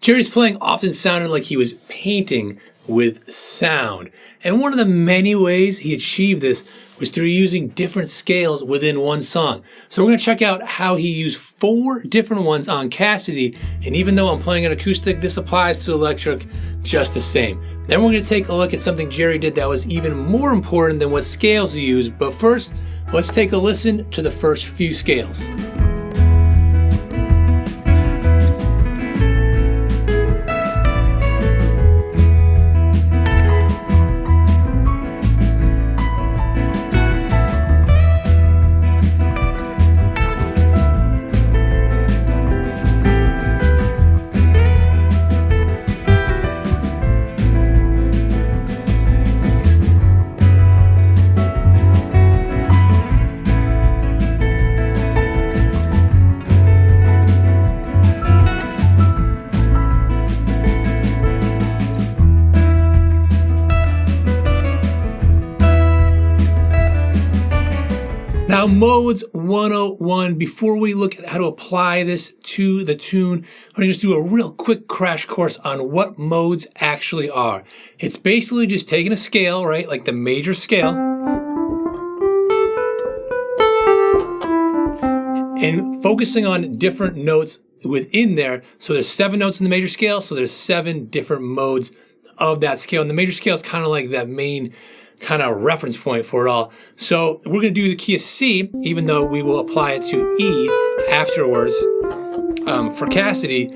Jerry's playing often sounded like he was painting with sound. And one of the many ways he achieved this was through using different scales within one song. So we're going to check out how he used 4 different ones on Cassidy. And even though I'm playing an acoustic, this applies to electric just the same. Then we're going to take a look at something Jerry did that was even more important than what scales he used. But first, let's take a listen to the first few scales. Now, modes 101, before we look at how to apply this to the tune, I'm going to just do a real quick crash course on what modes actually are. It's basically just taking a scale, right, like the major scale, and focusing on different notes within there. So there's 7 notes in the major scale, so there's 7 different modes of that scale. And the major scale is kind of like that main kind of reference point for it all. So we're going to do the key of C, even though we will apply it to E afterwards for Cassidy.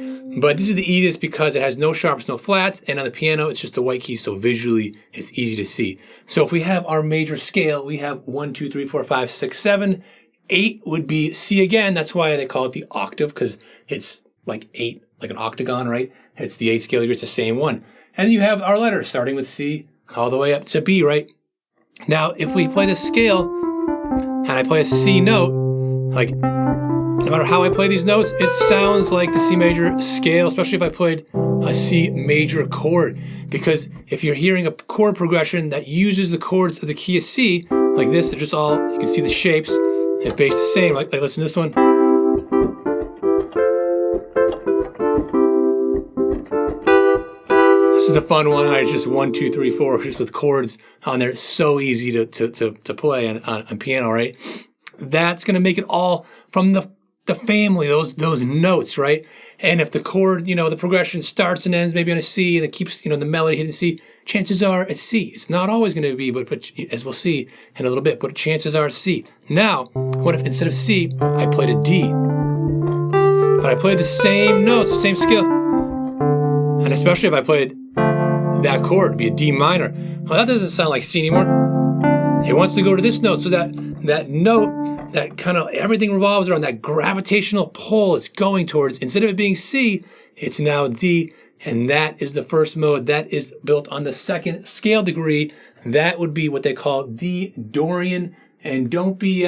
But this is the easiest because it has no sharps, no flats, and on the piano it's just the white keys, so visually it's easy to see. So if we have our major scale, we have 1, 2, 3, 4, 5, 6, 7. 8 would be C again. That's why they call it the octave, because it's like 8, like an octagon, right? It's the 8th scale degree, it's the same one. And then you have our letters starting with C all the way up to B, right? Now, if we play this scale and I play a C note, like no matter how I play these notes, it sounds like the C major scale, especially if I played a C major chord. Because if you're hearing a chord progression that uses the chords of the key of C, like this, they're just all, you can see the shapes, it's based the same. Like listen to this one. This is a fun one. It's just 1, 2, 3, 4, just with chords on there. It's so easy to play on piano, right? That's going to make it all from the family, those notes, right? And if the chord, the progression starts and ends maybe on a C and it keeps, the melody hitting C, chances are it's C. It's not always going to be, but as we'll see in a little bit, but chances are it's C. Now, what if instead of C, I played a D? But I played the same notes, the same scale. And especially if I played that chord to be a D minor. Well, that doesn't sound like C anymore. It wants to go to this note. So that note, that kind of everything revolves around that gravitational pull it's going towards. Instead of it being C, it's now D. And that is the first mode. That is built on the 2nd scale degree. That would be what they call D Dorian. And don't be,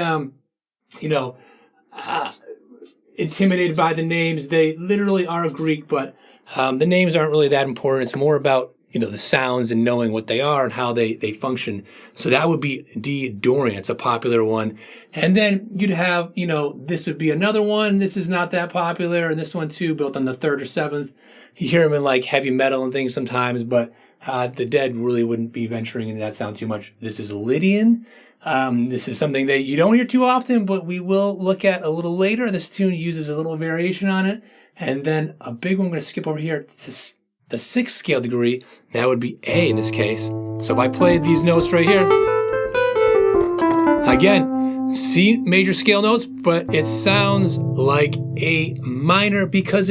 intimidated by the names. They literally are Greek, but the names aren't really that important. It's more about the sounds and knowing what they are and how they function. So that would be D Dorian. It's a popular one. And then you'd have, this would be another one. This is not that popular. And this one too, built on the 3rd or 7th. You hear them in like heavy metal and things sometimes, but the Dead really wouldn't be venturing into that sound too much. This is Lydian. This is something that you don't hear too often, but we will look at a little later. This tune uses a little variation on it. And then a big one, I'm going to skip over here to the 6th scale degree. That would be A in this case. So if I played these notes right here, again, C major scale notes, but it sounds like A minor because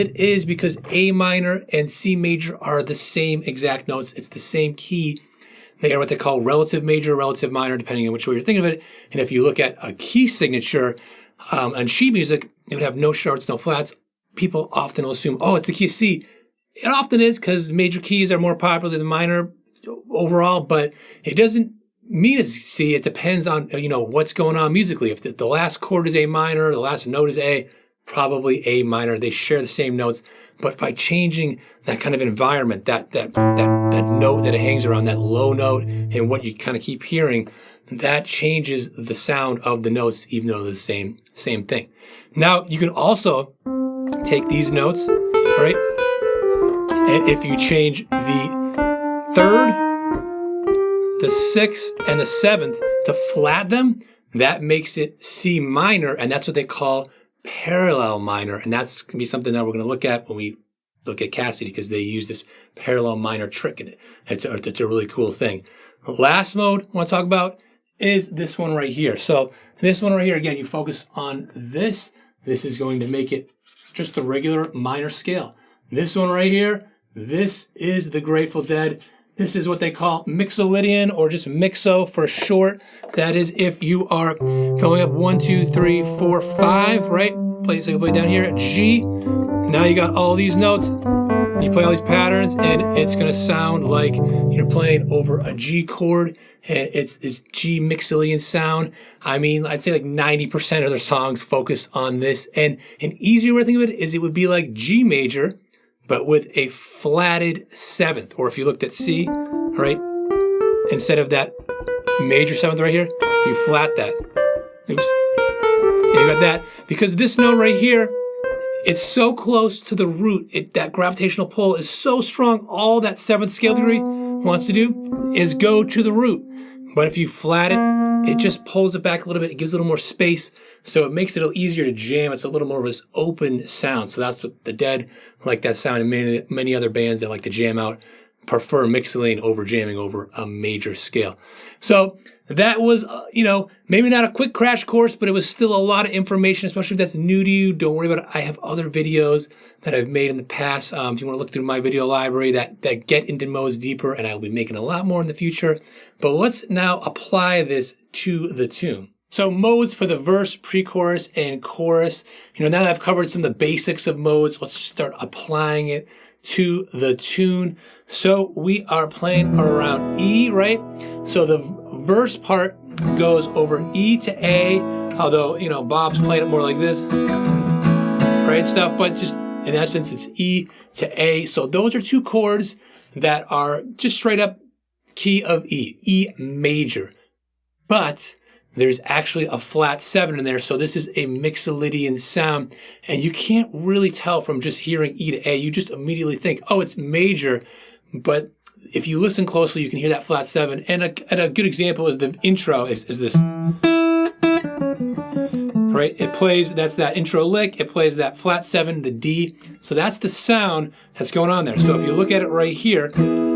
A minor and C major are the same exact notes. It's the same key. They are what they call relative major, relative minor, depending on which way you're thinking of it. And if you look at a key signature on sheet music, it would have no sharps, no flats. People often will assume, it's the key of C. It often is because major keys are more popular than minor overall, but it doesn't mean it's C. It depends on, what's going on musically. If the last chord is A minor, the last note is A, probably A minor. They share the same notes, but by changing that kind of environment, that note that it hangs around, that low note, and what you kind of keep hearing, that changes the sound of the notes, even though they're the same thing. Now, you can also take these notes, right? And if you change the third, the sixth, and the seventh to flat them, that makes it C minor, and that's what they call parallel minor. And that's going to be something that we're going to look at when we look at Cassidy, because they use this parallel minor trick in it. It's a really cool thing. The last mode I want to talk about is this one right here. So this one right here, again, you focus on this. This is going to make it just a regular minor scale. This one right here, this is the Grateful Dead. This is what they call mixolydian, or just mixo for short. That is if you are going up 1, 2, 3, 4, 5, right? Play, so you play down here at G. Now you got all these notes. You play all these patterns, and it's going to sound like you're playing over a G chord, and it's this G mixolydian sound. I mean, I'd say like 90% of their songs focus on this. And an easier way to think of it is it would be like G major, but with a flatted seventh. Or if you looked at C, right, instead of that major seventh right here, you flat that. Oops. Yeah, you got that. Because this note right here, it's so close to the root. That gravitational pull is so strong, all that seventh scale degree wants to do is go to the root. But if you flat it, it just pulls it back a little bit. It gives a little more space, so it makes it a little easier to jam. It's a little more of this open sound. So that's what the Dead like that sound, and many other bands that like to jam out prefer mixolydian over jamming over a major scale. So that was, maybe not a quick crash course, but it was still a lot of information, especially if that's new to you. Don't worry about it. I have other videos that I've made in the past. If you want to look through my video library that get into modes deeper, and I'll be making a lot more in the future. But let's now apply this to the tune. So modes for the verse, pre-chorus, and chorus. Now that I've covered some of the basics of modes, let's start applying it to the tune. So we are playing around E, right? So the verse part goes over E to A, although, Bob's playing it more like this, right, stuff, but just in essence, it's E to A. So those are two chords that are just straight up key of E, E major. But there's actually a flat 7 in there, so this is a mixolydian sound, and you can't really tell from just hearing E to A. You just immediately think, oh, it's major, but if you listen closely, you can hear that flat 7. And a good example is the intro is this, right? It plays, that's that intro lick, it plays that flat 7, the D, so that's the sound that's going on there. So if you look at it right here,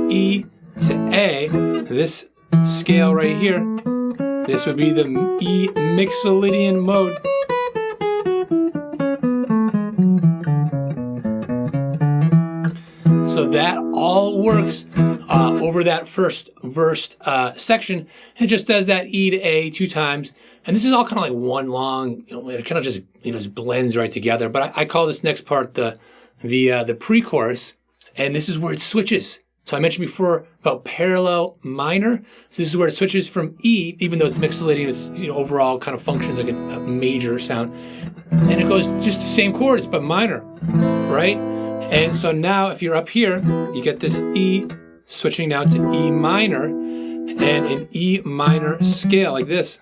E to A, this scale right here, this would be the E mixolydian mode. So that all works over that first verse section. It just does that E to A 2 times. And this is all kind of like one long, it kind of just blends right together. But I call this next part the pre-chorus, and this is where it switches. So I mentioned before about parallel minor. So this is where it switches from E, even though it's mixolydian, it's overall kind of functions like a major sound. And it goes just the same chords, but minor, right? And so now if you're up here, you get this E switching now to E minor, and an E minor scale like this.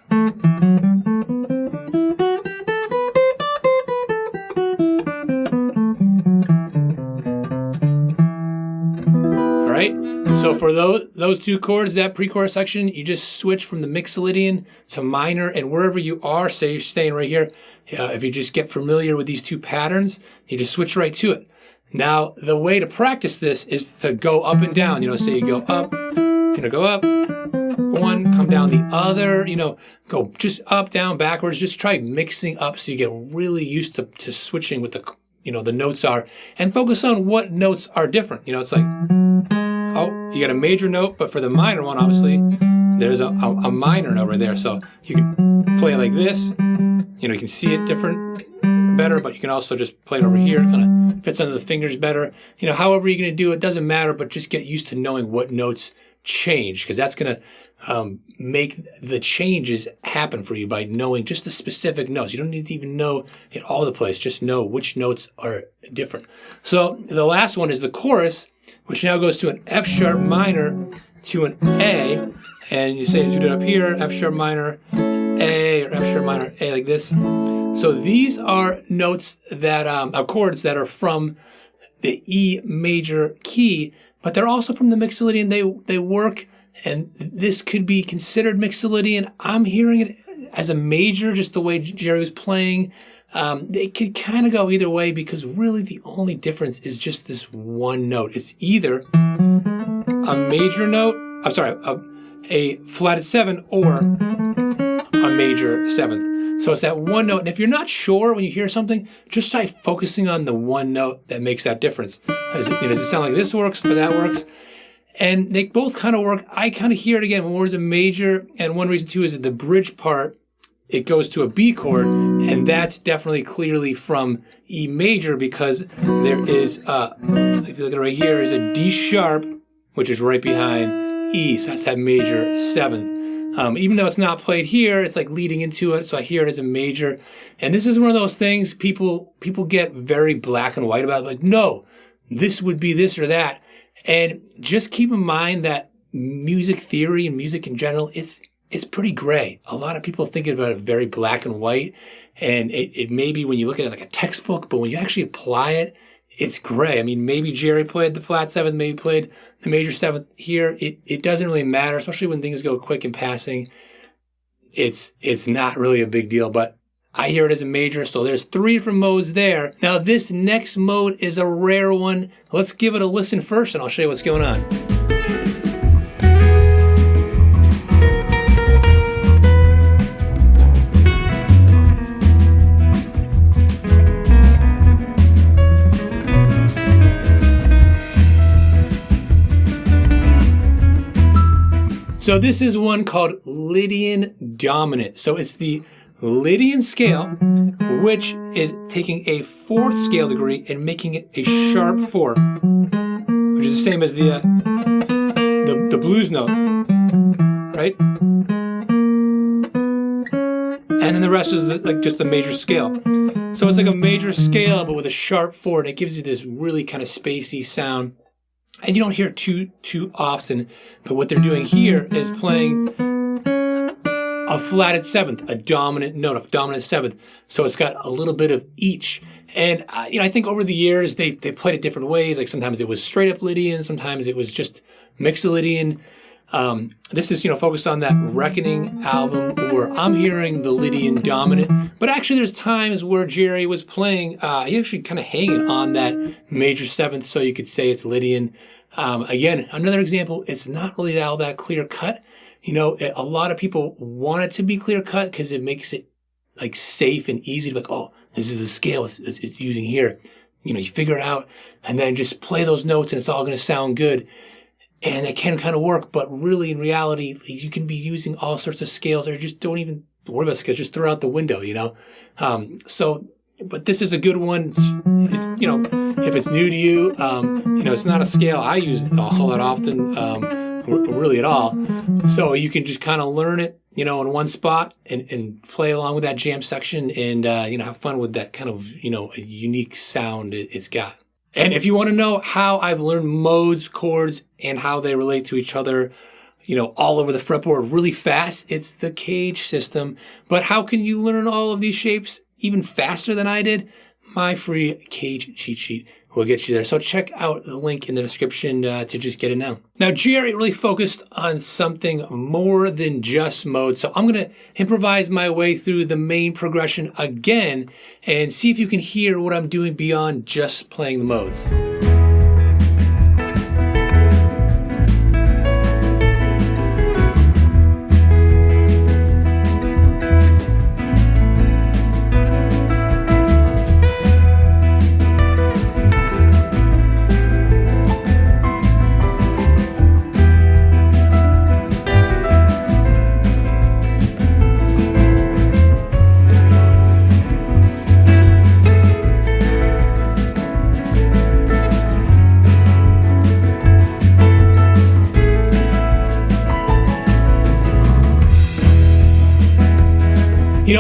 Right? So for those two chords, that pre-chorus section, you just switch from the mixolydian to minor, and wherever you are, say you're staying right here, if you just get familiar with these two patterns, you just switch right to it. Now, the way to practice this is to go up and down. Say you go up, go up, one, come down the other, go just up, down, backwards. Just try mixing up so you get really used to switching with the notes are, and focus on what notes are different. It's like, oh, you got a major note, but for the minor one, obviously, there's a minor note right there. So you can play it like this. You can see it better, but you can also just play it over here. It kind of fits under the fingers better. However you're going to do it, doesn't matter, but just get used to knowing what notes change, because that's going to make the changes happen for you by knowing just the specific notes. You don't need to even know it all the place. Just know which notes are different. So the last one is the chorus, which now goes to an F sharp minor to an A, and you say you do it up here, F sharp minor, A, or F sharp minor, A, like this. So these are notes that are chords that are from the E major key, but they're also from the Mixolydian. They work, and this could be considered Mixolydian. I'm hearing it as a major, just the way Jerry was playing. It could kind of go either way because really the only difference is just this one note. It's either a major note, a flatted 7 or a major 7th. So it's that one note. And if you're not sure when you hear something, just try focusing on the one note that makes that difference. Does it sound like this works or that works? And they both kind of work. I kind of hear it again when there's a major, and one reason too is that the bridge part, it goes to a B chord, and that's definitely clearly from E major because there is, if you look at it right here, is a D sharp, which is right behind E, so that's that major 7th. Even though it's not played here, it's like leading into it, so I hear it as a major. And this is one of those things people get very black and white about, like, no, this would be this or that. And just keep in mind that music theory and music in general, it's pretty gray. A lot of people think about it very black and white, and it may be when you look at it like a textbook, but when you actually apply it, it's gray. I mean, maybe Jerry played the flat 7th, maybe played the major 7th here. It doesn't really matter, especially when things go quick in passing. It's not really a big deal, but I hear it as a major, so there's 3 different modes there. Now, this next mode is a rare one. Let's give it a listen first, and I'll show you what's going on. So this is one called Lydian dominant. So it's the Lydian scale, which is taking a 4th scale degree and making it a sharp 4, which is the same as the blues note, right? And then the rest is like just the major scale. So it's like a major scale, but with a sharp 4, and it gives you this really kind of spacey sound. And you don't hear it too often, but what they're doing here is playing a flatted 7th, a dominant note, a dominant 7th. So it's got a little bit of each. And I think over the years they played it different ways. Like sometimes it was straight up Lydian, sometimes it was just Mixolydian. This is focused on that Reckoning album where I'm hearing the Lydian dominant. But actually there's times where Jerry was playing, he actually kind of hanging on that major 7th, so you could say it's Lydian. Again, another example, it's not really all that clear cut. A lot of people want it to be clear cut because it makes it like safe and easy to be like, oh, this is the scale it's using here. You figure it out and then just play those notes and it's all going to sound good. And it can kind of work, but really in reality, you can be using all sorts of scales or just don't even worry about scales, just throw out the window, But this is a good one, if it's new to you, it's not a scale I use a whole lot often, really at all. So you can just kind of learn it, in one spot and play along with that jam section and, have fun with that kind of, a unique sound it's got. And if you want to know how I've learned modes, chords, and how they relate to each other, all over the fretboard really fast, it's the Cage system. But how can you learn all of these shapes even faster than I did? My free Cage cheat sheet will get you there. So check out the link in the description to just get it now. Now, Jerry really focused on something more than just modes. So I'm going to improvise my way through the main progression again and see if you can hear what I'm doing beyond just playing the modes.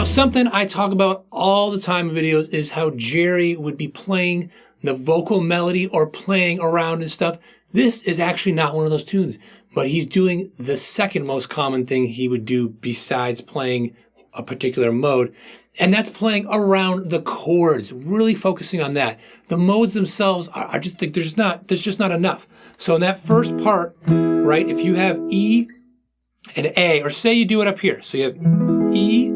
Something I talk about all the time in videos is how Jerry would be playing the vocal melody or playing around and stuff. This is actually not one of those tunes, but he's doing the second most common thing he would do besides playing a particular mode. And that's playing around the chords, really focusing on that. The modes themselves are just like, there's just not enough. So in that first part, right, if you have E and A, or say you do it up here. So you have E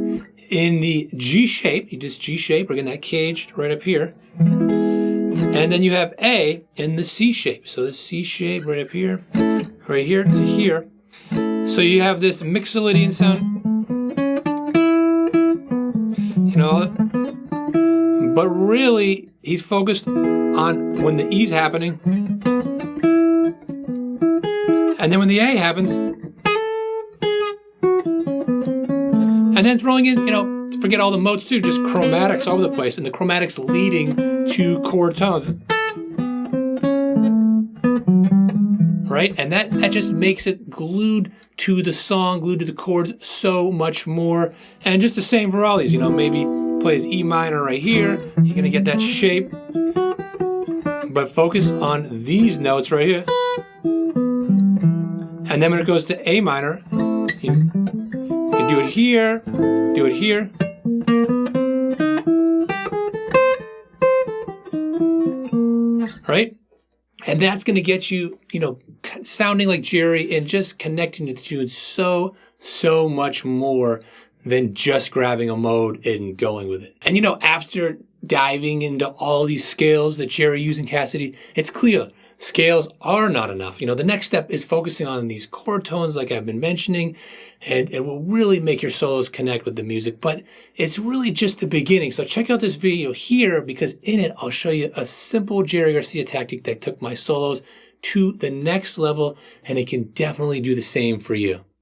in the G shape, you just G shape, we're getting that caged right up here. And then you have A in the C shape. So the C shape right up here to here. So you have this Mixolydian sound, you know, but really he's focused on when the E's happening, and then when the A happens, and then throwing in, you know, forget all the modes too, just chromatics all over the place, and the chromatics leading to chord tones. Right? And that just makes it glued to the song, glued to the chords so much more. And just the same for all these, you know, maybe plays E minor right here, you're gonna get that shape. But focus on these notes right here. And then when it goes to A minor, you can do it here, do it here. Right? And that's going to get you, you know, sounding like Jerry and just connecting to the tune so much more than just grabbing a mode and going with it. And, you know, after diving into all these scales that Jerry used in Cassidy, it's clear scales are not enough. You know, the next step is focusing on these chord tones like I've been mentioning, and it will really make your solos connect with the music. But it's really just the beginning. So check out this video here, because in it, I'll show you a simple Jerry Garcia tactic that took my solos to the next level, and it can definitely do the same for you.